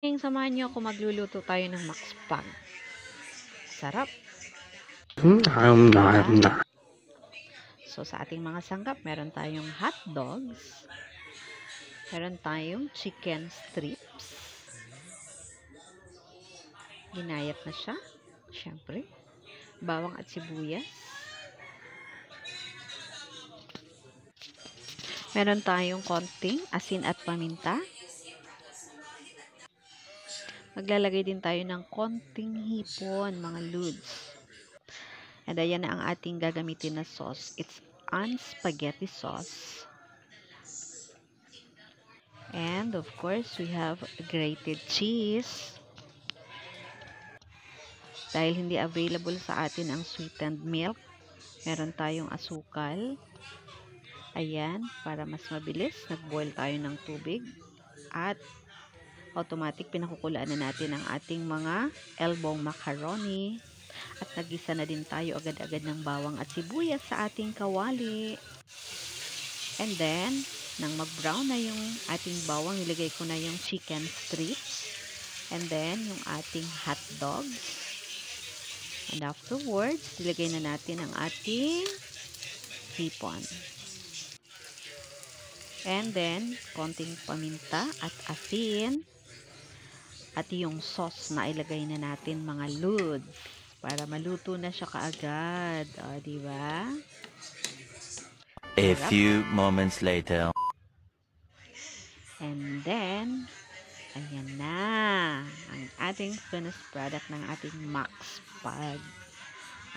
Ngayong samahan niyo ako magluluto tayo ng makspag. Sarap. Diba? So, sa ating mga sangkap, meron tayong hot dogs. Meron tayong chicken strips. Ginayat na siya. Siyempre. Bawang at sibuyas. Meron tayong konting asin at paminta. Maglalagay din tayo ng konting hipon, mga lods. And ayan na ang ating gagamitin na sauce. It's an spaghetti sauce. And of course, we have grated cheese. Dahil hindi available sa atin ang sweetened milk, meron tayong asukal. Ayan, para mas mabilis, nag-boil tayo ng tubig. At automatic pinakukulaan na natin ang ating mga elbow macaroni. At nagisa na din tayo agad-agad ng bawang at sibuyas sa ating kawali. And then, nang mag-brown na yung ating bawang, nilagay ko na yung chicken strips. And then, yung ating hot dogs. And afterwards, nilagay na natin ang ating hipon. And then, konting paminta at asin. At yung sauce na ilagay na natin, mga lods. Para maluto na siya kaagad. O, diba? A Sarap. few moments later. And then, ayan na ang ating finished product ng ating makspag.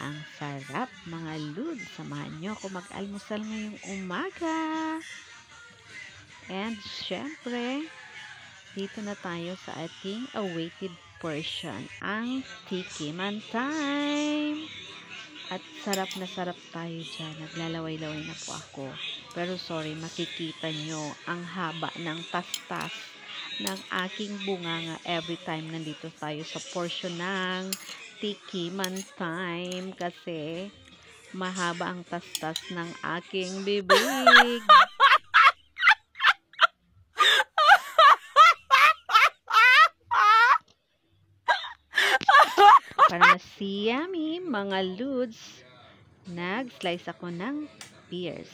Ang sarap, mga lods. Samahan nyo ako mag-almusal ngayong umaga. And syempre, dito na tayo sa ating awaited portion, ang tikiman time. At sarap na sarap tayo dyan. Naglalaway-laway na po ako. Pero sorry, makikita nyo ang haba ng tastas ng aking bunganga every time nandito tayo sa portion ng tikiman time. Kasi mahaba ang tastas ng aking bibig. Para mas yummy, mga lods, nag-slice ako ng pears.